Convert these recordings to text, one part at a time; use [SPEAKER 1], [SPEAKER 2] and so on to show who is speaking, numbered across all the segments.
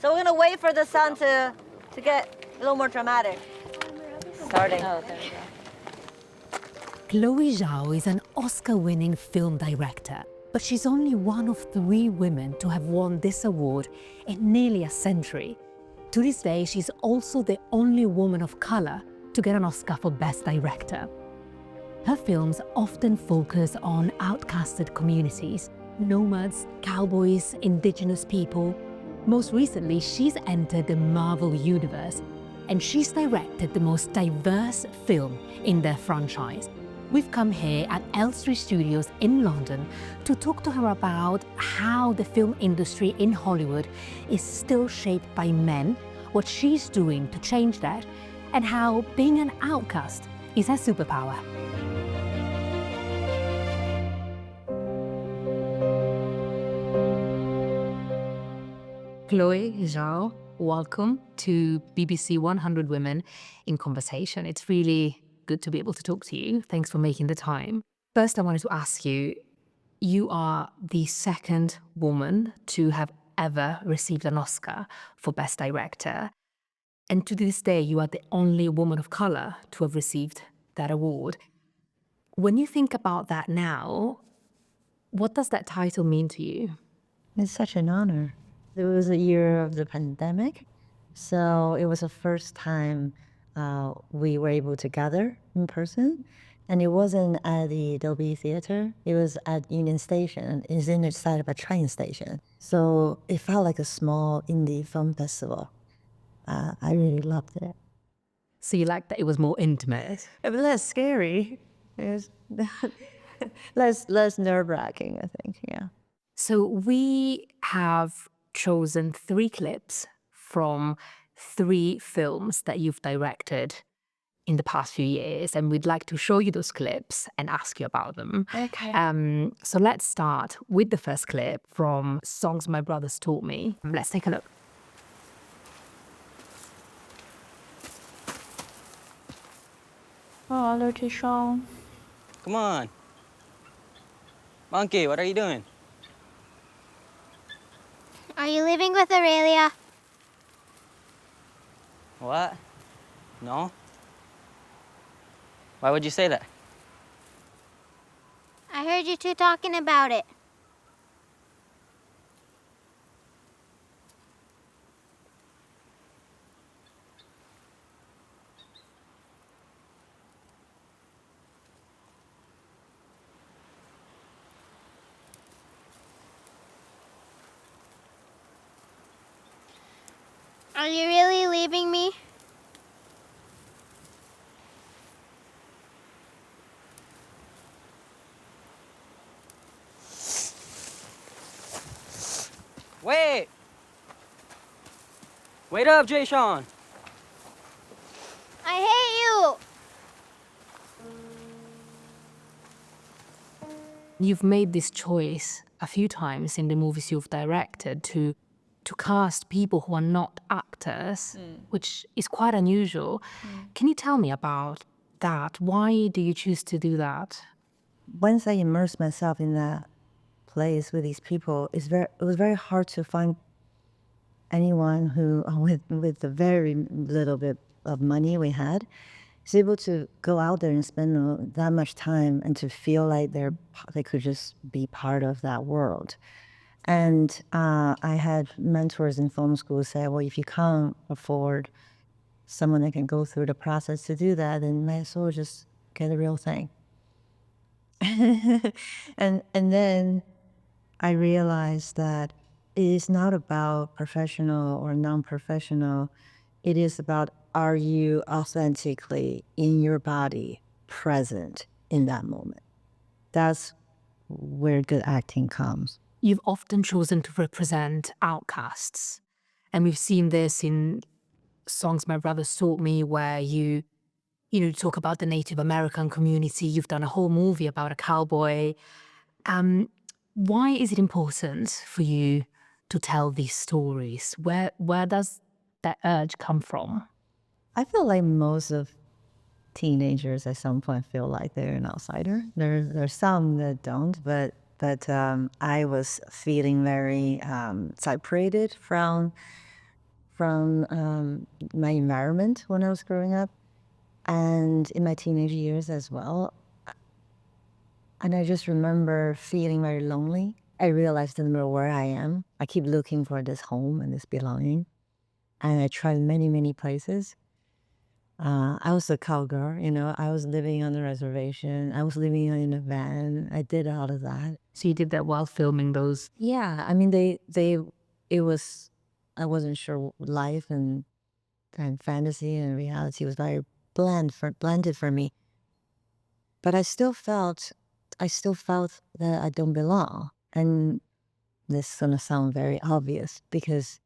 [SPEAKER 1] So we're gonna wait for the sun to get a little more dramatic. Starting.
[SPEAKER 2] Oh, there we go.
[SPEAKER 3] Chloe Zhao is an Oscar-winning film director, but she's only one of 3 women to have won this award in nearly a century. To this day, she's also the only woman of color to get an Oscar for Best Director. Her films often focus on outcasted communities, nomads, cowboys, indigenous people. Most recently, she's entered the Marvel Universe, and she's directed the most diverse film in their franchise. We've come here at Elstree Studios in London to talk to her about how the film industry in Hollywood is still shaped by men, what she's doing to change that, and how being an outcast is her superpower. Chloe Zhao, welcome to BBC 100 Women in Conversation. It's really good to be able to talk to you. Thanks for making the time. First, I wanted to ask you, you are the second woman to have ever received an Oscar for Best Director. And to this day, you are the only woman of color to have received that award. When you think about that now, what does that title mean to you?
[SPEAKER 1] It's such an honor. It was a year of the pandemic, so it was the first time we were able to gather in person. And it wasn't at the Dolby Theater, it was at Union Station. It's in the side of a train station. So it felt like a small indie film festival. I really loved it.
[SPEAKER 3] So you liked that it was more intimate?
[SPEAKER 1] It was less scary. It was less nerve-wracking, I think, yeah.
[SPEAKER 3] So we have chosen 3 clips from 3 films that you've directed in the past few years, and we'd like to show you those clips and ask you about them.
[SPEAKER 2] Okay.
[SPEAKER 3] So let's start with the first clip from Songs My Brothers Taught Me. Let's take a look.
[SPEAKER 2] Oh, hello, Tishon.
[SPEAKER 4] Come on. Monkey, what are you doing?
[SPEAKER 5] Are you living with Aurelia?
[SPEAKER 4] What? No? Why would you say that?
[SPEAKER 5] I heard you two talking about it. Are you really leaving me?
[SPEAKER 4] Wait! Wait up, Jay Sean.
[SPEAKER 5] I hate you!
[SPEAKER 3] You've made this choice a few times in the movies you've directed to cast people who are not actors, which is quite unusual. Can you tell me about that? Why do you choose to do that?
[SPEAKER 1] Once I immersed myself in that place with these people, it was very hard to find anyone who, with the very little bit of money we had, is able to go out there and spend that much time and to feel like they could just be part of that world. And I had mentors in film school say, well, if you can't afford someone that can go through the process to do that, then might as well just get a real thing. and then I realized that it is not about professional or non-professional. It is about, are you authentically in your body present in that moment? That's where good acting comes.
[SPEAKER 3] You've often chosen to represent outcasts. And we've seen this in Songs My Brothers Taught Me, where you talk about the Native American community. You've done a whole movie about a cowboy. Why is it important for you to tell these stories? Where does that urge come from?
[SPEAKER 1] I feel like most of teenagers at some point feel like they're an outsider. There's some that don't, but I was feeling very separated from from my environment when I was growing up and in my teenage years as well. And I just remember feeling very lonely. I realized no matter where I am, I keep looking for this home and this belonging. And I tried many, many places. I was a cowgirl, you know, I was living on the reservation. I was living in a van. I did all of that.
[SPEAKER 3] So you did that while filming those.
[SPEAKER 1] Yeah, I mean, it was, I wasn't sure life and fantasy and reality was very blended for me. But I still felt that I don't belong. And this is gonna sound very obvious because,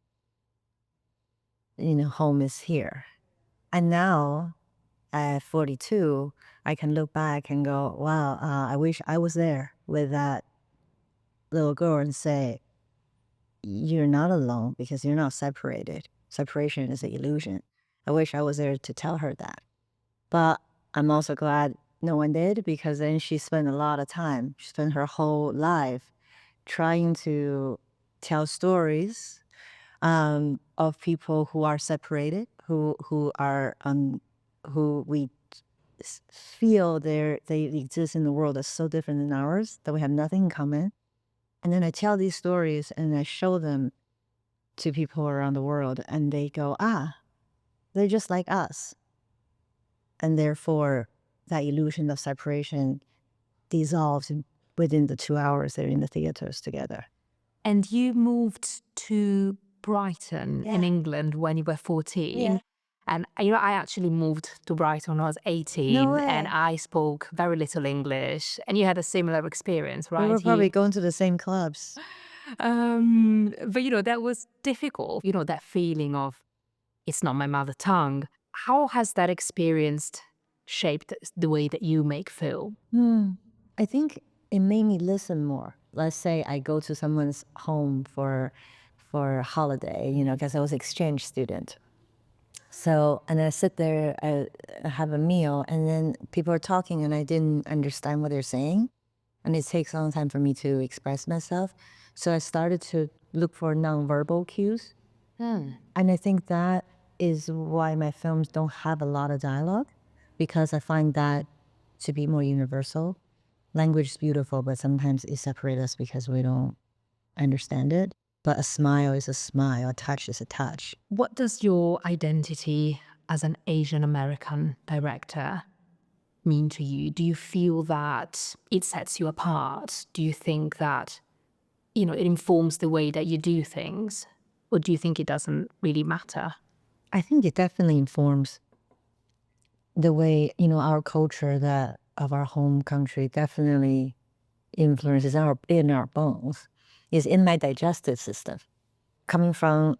[SPEAKER 1] you know, home is here. And now at 42, I can look back and go, wow, I wish I was there with that little girl and say, you're not alone because you're not separated. Separation is an illusion. I wish I was there to tell her that. But I'm also glad no one did because then she spent a lot of time. She spent her whole life trying to tell stories of people who are separated, who we feel they exist in the world that's so different than ours, that we have nothing in common. And then I tell these stories and I show them to people around the world and they go, they're just like us. And therefore, that illusion of separation dissolves within the 2 hours they're in the theaters together.
[SPEAKER 3] And you moved to Brighton in England when you were 14.
[SPEAKER 1] Yeah.
[SPEAKER 3] And you know, I actually moved to Brighton when I was 18
[SPEAKER 1] No way.
[SPEAKER 3] and I spoke very little English. And you had a similar experience, right?
[SPEAKER 1] We were probably going to the same clubs.
[SPEAKER 3] But you know, that was difficult. You know, that feeling of it's not my mother tongue. How has that experience shaped the way that you make film?
[SPEAKER 1] I think it made me listen more. Let's say I go to someone's home for a holiday, you know, because I was exchange student. So, and I sit there, I have a meal, and then people are talking and I didn't understand what they're saying. And it takes a long time for me to express myself. So I started to look for nonverbal cues. And I think that is why my films don't have a lot of dialogue, because I find that to be more universal. Language is beautiful, but sometimes it separates us because we don't understand it. But a smile is a smile, a touch is a touch.
[SPEAKER 3] What does your identity as an Asian American director mean to you? Do you feel that it sets you apart? Do you think that, you know, it informs the way that you do things? Or do you think it doesn't really matter?
[SPEAKER 1] I think it definitely informs the way, you know, our culture that of our home country definitely influences in our bones, is in my digestive system. Coming from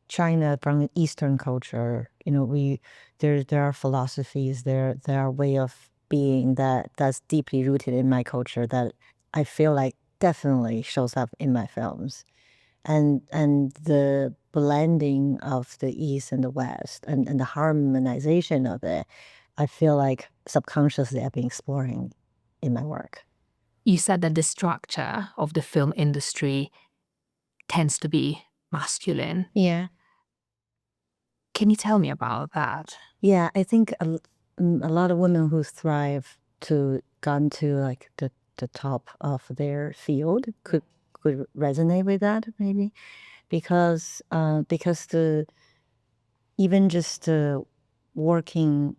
[SPEAKER 1] China, from the Eastern culture, you know, there are philosophies, there are way of being that's deeply rooted in my culture that I feel like definitely shows up in my films. And the blending of the East and the West and the harmonization of it, I feel like subconsciously I've been exploring in my work.
[SPEAKER 3] You said that the structure of the film industry tends to be masculine.
[SPEAKER 1] Yeah.
[SPEAKER 3] Can you tell me about that?
[SPEAKER 1] Yeah, I think a lot of women who thrive to gone to like the top of their field could resonate with that maybe, because even just working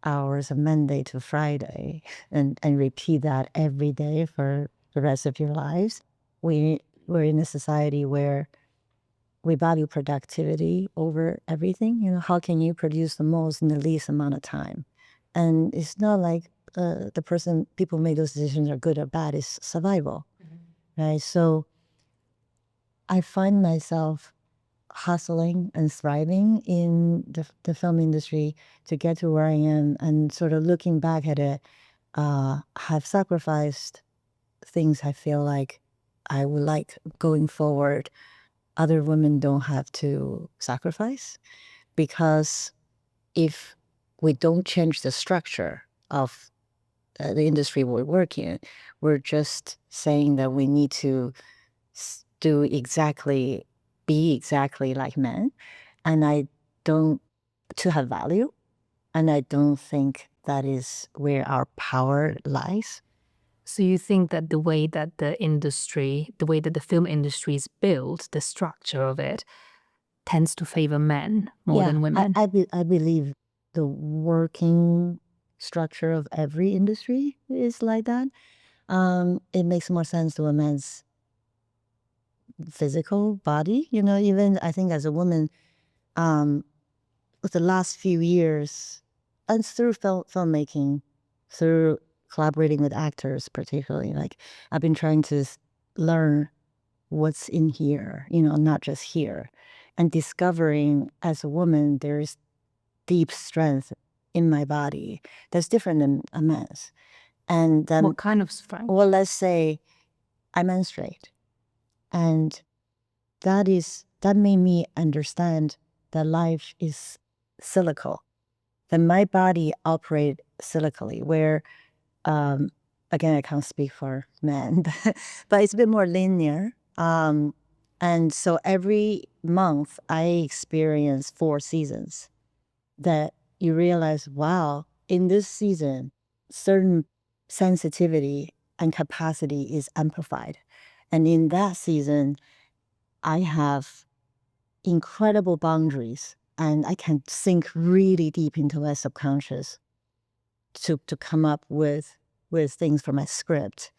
[SPEAKER 1] hours of Monday to Friday and repeat that every day for the rest of your lives. We're in a society where we value productivity over everything. You know, how can you produce the most in the least amount of time? And it's not like people make those decisions are good or bad. It's survival, right? So I find myself hustling and thriving in the film industry to get to where I am, and sort of looking back at it, have sacrificed things I feel like I would like going forward other women don't have to sacrifice, because if we don't change the structure of the industry we work in, we're just saying that we need to be exactly like men, and I don't to have value, and I don't think that is where our power lies.
[SPEAKER 3] So you think that the way that the film industry is built, the structure of it, tends to favor men more than women?
[SPEAKER 1] I believe the working structure of every industry is like that. It makes more sense to a man's physical body. Even I think as a woman, with the last few years, and through filmmaking, through collaborating with actors, particularly, like I've been trying to learn what's in here, not just here, and discovering as a woman there is deep strength in my body that's different than a man's. And then,
[SPEAKER 3] What kind of strength?
[SPEAKER 1] well, let's say I menstruate, and that made me understand that life is cyclical, that my body operates cyclically, where again, I can't speak for men, but it's a bit more linear. And so every month I experience 4 seasons that you realize, wow, in this season, certain sensitivity and capacity is amplified. And in that season, I have incredible boundaries, and I can sink really deep into my subconscious to come up with things for my script.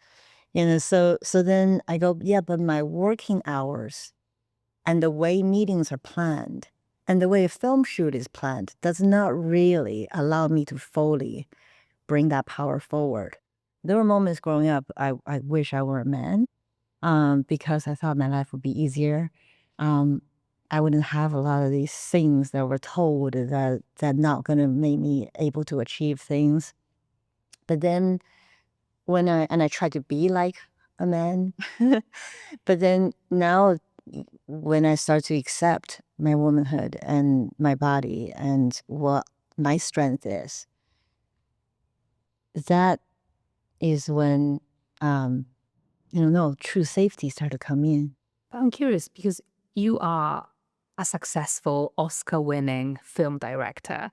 [SPEAKER 1] So then I go, yeah, but my working hours and the way meetings are planned and the way a film shoot is planned does not really allow me to fully bring that power forward. There were moments growing up I wish I were a man, because I thought my life would be easier. I wouldn't have a lot of these things that were told that not going to make me able to achieve things. But then when I try to be like a man, but then now when I start to accept my womanhood and my body and what my strength is, that is when true safety started to come in.
[SPEAKER 3] But I'm curious because you are a successful Oscar-winning film director,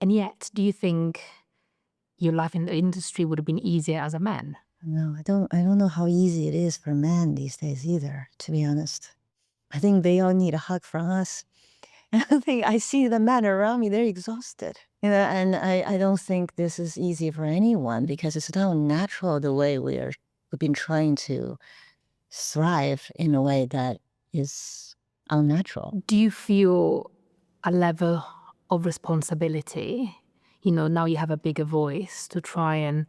[SPEAKER 3] and yet do you think your life in the industry would have been easier as a man?
[SPEAKER 1] No, I don't know how easy it is for men these days either, to be honest. I think they all need a hug from us. And I see the men around me, they're exhausted. And I don't think this is easy for anyone because it's not natural the way we've been trying to thrive in a way that is unnatural.
[SPEAKER 3] Do you feel a level of responsibility? Now you have a bigger voice to try and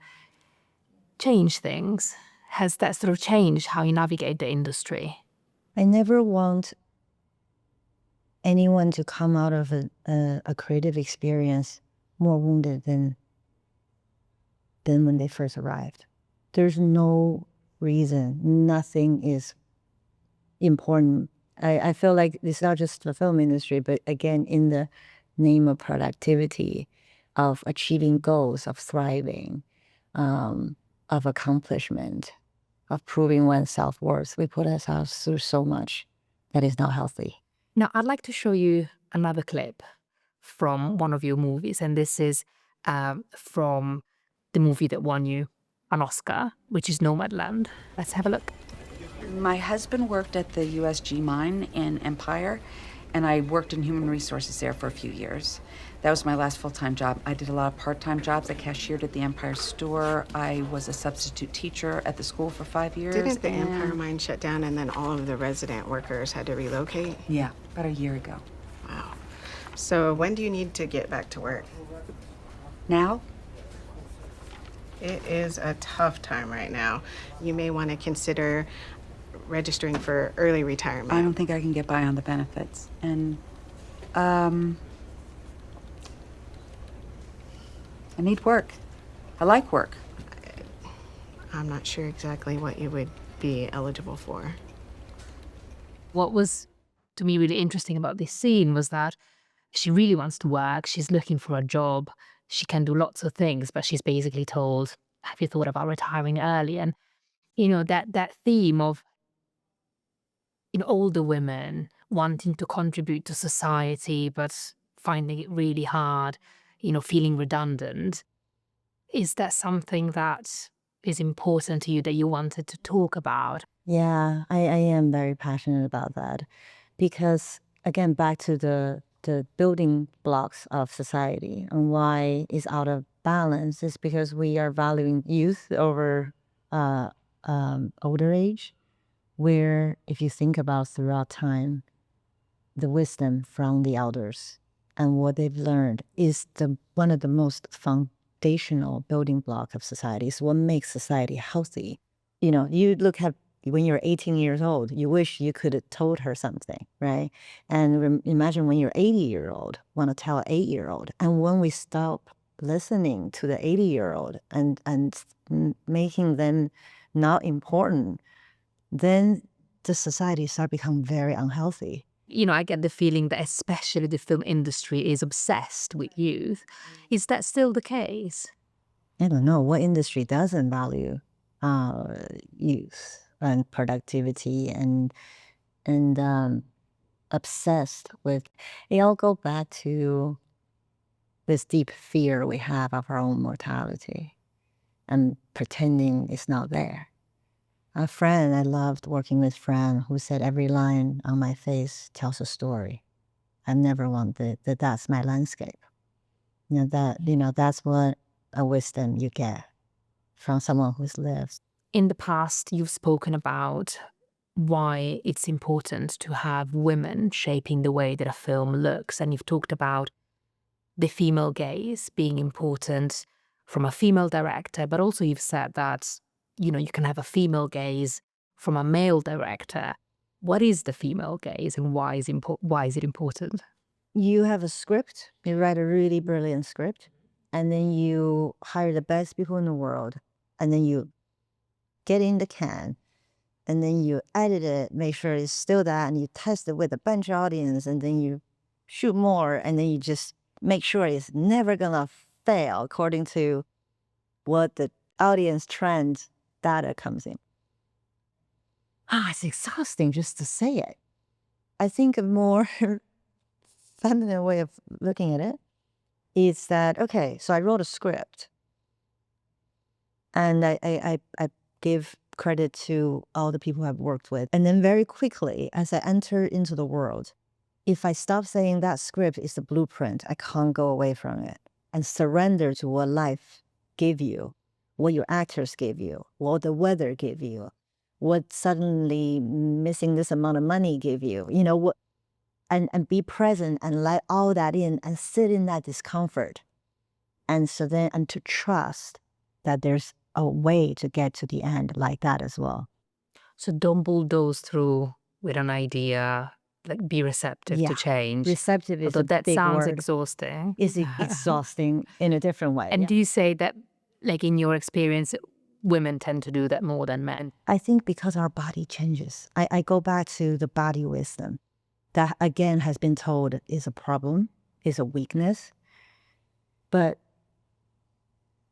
[SPEAKER 3] change things. Has that sort of changed how you navigate the industry?
[SPEAKER 1] I never want anyone to come out of a creative experience more wounded than when they first arrived. There's no reason. Nothing is important. I feel like it's not just the film industry, but again, in the name of productivity, of achieving goals, of thriving, of accomplishment, of proving one's self-worth, we put ourselves through so much that is not healthy.
[SPEAKER 3] Now, I'd like to show you another clip from one of your movies, and this is from the movie that won you an Oscar, which is Nomadland. Let's have a look.
[SPEAKER 6] My husband worked at the USG mine in Empire, and I worked in human resources there for a few years. That was my last full-time job. I did a lot of part-time jobs. I cashiered at the Empire store. I was a substitute teacher at the school for 5 years.
[SPEAKER 7] Didn't the Empire mine shut down and then all of the resident workers had to relocate?
[SPEAKER 6] Yeah, about a year ago.
[SPEAKER 7] Wow. So when do you need to get back to work?
[SPEAKER 6] Now?
[SPEAKER 7] It is a tough time right now. You may want to consider registering for early retirement.
[SPEAKER 6] I don't think I can get by on the benefits. And, I need work. I like work.
[SPEAKER 7] I'm not sure exactly what you would be eligible for.
[SPEAKER 3] What was, to me, really interesting about this scene was that she really wants to work. She's looking for a job. She can do lots of things, but she's basically told, have you thought about retiring early? And, that theme of older women wanting to contribute to society, but finding it really hard, feeling redundant. Is that something that is important to you that you wanted to talk about?
[SPEAKER 1] Yeah, I am very passionate about that because, again, back to the building blocks of society and why it's out of balance is because we are valuing youth over older age, where if you think about throughout time, the wisdom from the elders and what they've learned is one of the most foundational building block of society. It's what makes society healthy. You look at when you're 18 years old, you wish you could have told her something, right? And imagine when you're 80-year-old, want to tell an 8-year-old. And when we stop listening to the 80-year-old and making them not important, then the society start become very unhealthy.
[SPEAKER 3] I get the feeling that especially the film industry is obsessed with youth. Is that still the case?
[SPEAKER 1] I don't know what industry doesn't value youth and productivity and obsessed with. It all go back to this deep fear we have of our own mortality and pretending it's not there. A friend, I loved working with friend who said every line on my face tells a story. I never wanted that's my landscape. That's what a wisdom you get from someone who's lived.
[SPEAKER 3] In the past, you've spoken about why it's important to have women shaping the way that a film looks. And you've talked about the female gaze being important from a female director, but also you've said that, you can have a female gaze from a male director. What is the female gaze and why is it important?
[SPEAKER 1] You have a script, you write a really brilliant script, and then you hire the best people in the world, and then you get in the can, and then you edit it, make sure it's still that, and you test it with a bunch of audience, and then you shoot more, and then you just make sure it's never gonna fail according to what the audience trend data comes in. It's exhausting just to say it. I think a more feminine way of looking at it is that, okay, so I wrote a script and I give credit to all the people I've worked with. And then very quickly, as I enter into the world, if I stop saying that script is the blueprint, I can't go away from it and surrender to what life gave you, what your actors gave you, what the weather gave you, what suddenly missing this amount of money gave you, what, and be present and let all that in and sit in that discomfort. And so then, and to trust that there's a way to get to the end like that as well.
[SPEAKER 3] So don't bulldoze through with an idea, like be receptive to change.
[SPEAKER 1] Receptive is
[SPEAKER 3] Although
[SPEAKER 1] a
[SPEAKER 3] that
[SPEAKER 1] big
[SPEAKER 3] sounds
[SPEAKER 1] word.
[SPEAKER 3] exhausting.
[SPEAKER 1] It's exhausting in a different way.
[SPEAKER 3] And do you say that, like in your experience, women tend to do that more than men?
[SPEAKER 1] I think because our body changes. I go back to the body wisdom. That again has been told is a problem, is a weakness. But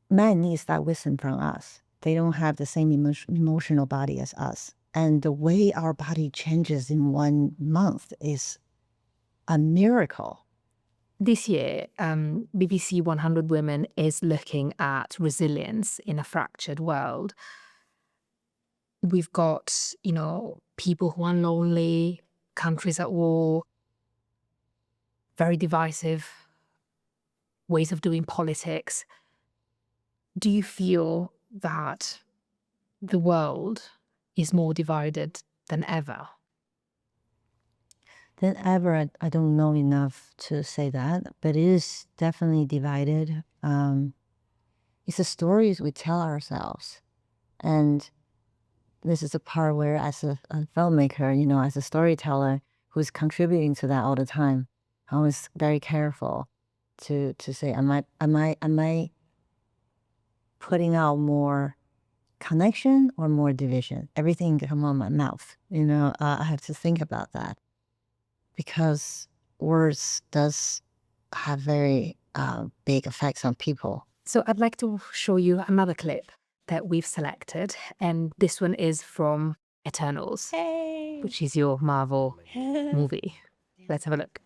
[SPEAKER 1] man needs that wisdom from us. They don't have the same emotional body as us. And the way our body changes in 1 month is a miracle.
[SPEAKER 3] This year, BBC 100 Women is looking at resilience in a fractured world. We've got, people who are lonely, countries at war, very divisive ways of doing politics. Do you feel that the world is more divided than ever?
[SPEAKER 1] Than ever, I don't know enough to say that, but it is definitely divided. It's the stories we tell ourselves. And this is a part where as a filmmaker, as a storyteller who's contributing to that all the time, I was very careful to say, am I putting out more connection or more division? Everything come on my mouth, I have to think about that. Because words does have very big effects on people.
[SPEAKER 3] So I'd like to show you another clip that we've selected, and this one is from Eternals.
[SPEAKER 2] Hey.
[SPEAKER 3] which is your Marvel movie. Let's have a look.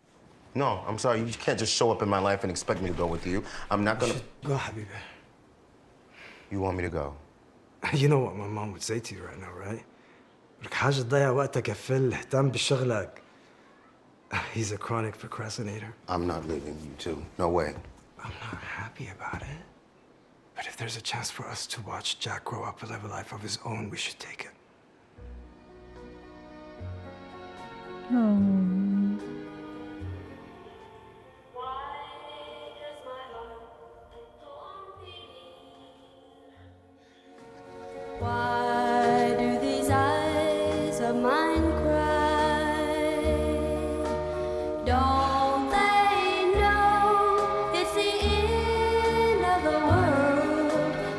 [SPEAKER 8] No, I'm sorry. You can't just show up in my life and expect me to go with you. I'm not gonna.
[SPEAKER 9] Go, حبيبي.
[SPEAKER 8] You want me to go?
[SPEAKER 9] You know what my mom would say to you right now, right? لك حاجة تضيع وقتك يا فل، اهتم بشغلك. He's a chronic procrastinator.
[SPEAKER 8] I'm not leaving you too. No way.
[SPEAKER 9] I'm not happy about it. But if there's a chance for us to watch Jack grow up and live a life of his own, we should take it.
[SPEAKER 10] Why do these eyes of mine cry? Don't they know it's the end of the world?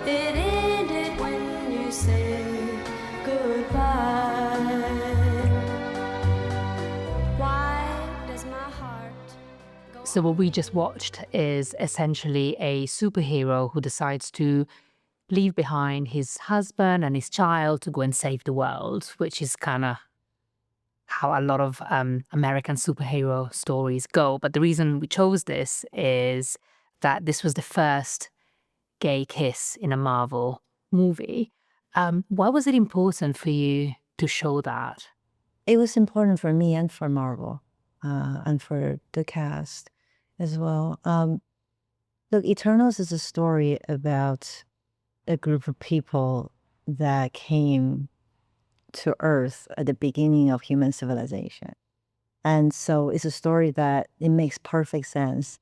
[SPEAKER 10] It ended when you said goodbye. Why does my heart go
[SPEAKER 3] So what we just watched is essentially a superhero who decides to leave behind his husband and his child to go and save the world, which is kind of how a lot of American superhero stories go. But the reason we chose this is that this was the first gay kiss in a Marvel movie. Why was it important for you to show that?
[SPEAKER 1] It was important for me and for Marvel, and for the cast as well. Look, Eternals is a story about a group of people that came to Earth at the beginning of human civilization. And so it's a story that it makes perfect sense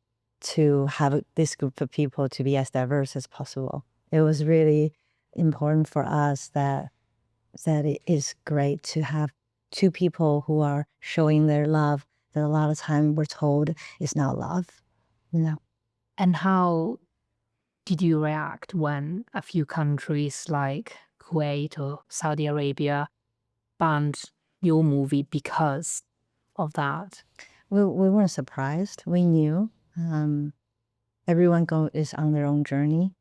[SPEAKER 1] to have this group of people to be as diverse as possible. It was really important for us that it is great to have two people who are showing their love that a lot of time we're told is not love, you know.
[SPEAKER 3] And how did you react when a few countries like Kuwait or Saudi Arabia banned your movie because of that?
[SPEAKER 1] We weren't surprised. We knew. Everyone is on their own journey,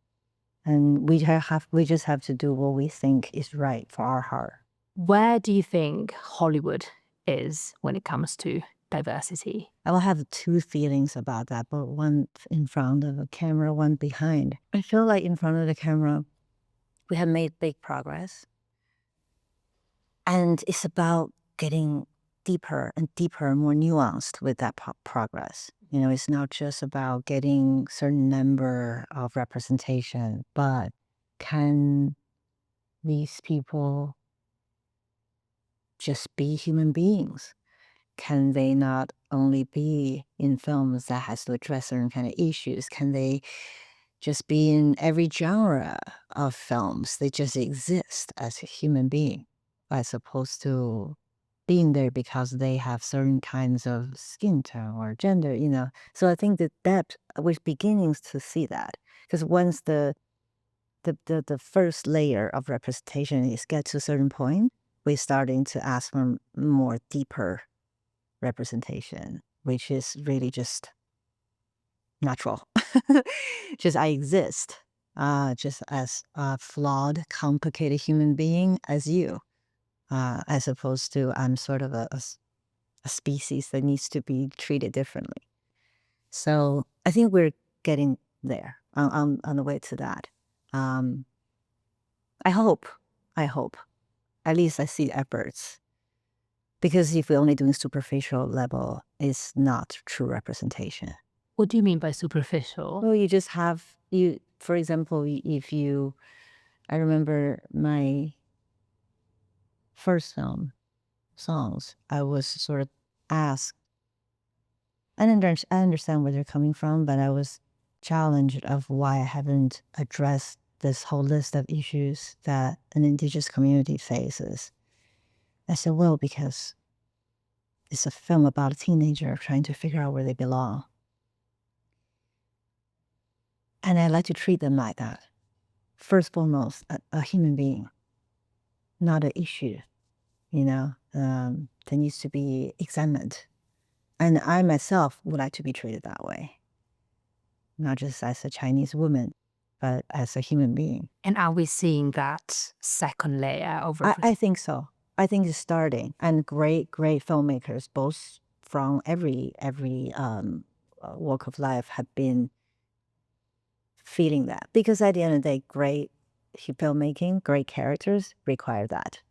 [SPEAKER 1] and we just have to do what we think is right for our heart.
[SPEAKER 3] Where do you think Hollywood is when it comes to diversity?
[SPEAKER 1] I will have two feelings about that, but one in front of the camera, one behind. I feel like in front of the camera, we have made big progress. And it's about getting deeper and deeper, more nuanced with that progress. You know, it's not just about getting certain number of representation, but can these people just be human beings? Can they not only be in films that has to address certain kind of issues? Can they just be in every genre of films? They just exist as a human being, as opposed to being there because they have certain kinds of skin tone or gender, you know. So I think that we're beginning to see that, because once the first layer of representation is get to a certain point, we're starting to ask for more deeper representation, which is really just natural. Just I exist, just as a flawed, complicated human being as you, as opposed to I'm sort of a species that needs to be treated differently. So I think we're getting there on the way to that. I hope, at least I see efforts. Because if we're only doing superficial level, it's not true representation.
[SPEAKER 3] What do you mean by superficial?
[SPEAKER 1] Well, you just have, for example, I remember my first film, Songs, I was sort of asked, I understand where they're coming from, but I was challenged of why I haven't addressed this whole list of issues that an indigenous community faces. I said, well, because it's a film about a teenager trying to figure out where they belong. And I like to treat them like that. First and foremost, a human being, not an issue, you know, that needs to be examined. And I myself would like to be treated that way, not just as a Chinese woman, but as a human being.
[SPEAKER 3] And are we seeing that second layer of
[SPEAKER 1] I think so. I think it's starting, and great filmmakers, both from every walk of life, have been feeling that. Because at the end of the day, great filmmaking, great characters require that.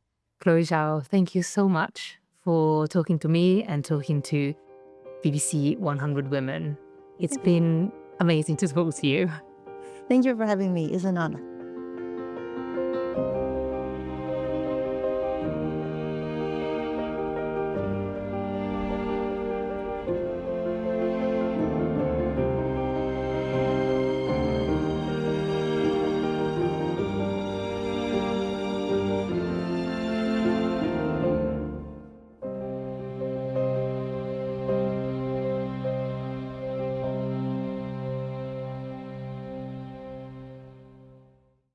[SPEAKER 3] Chloe Zhao, thank you so much for talking to me and talking to BBC 100 Women. It's been amazing to talk to you.
[SPEAKER 1] Thank you for having me. It's an honor.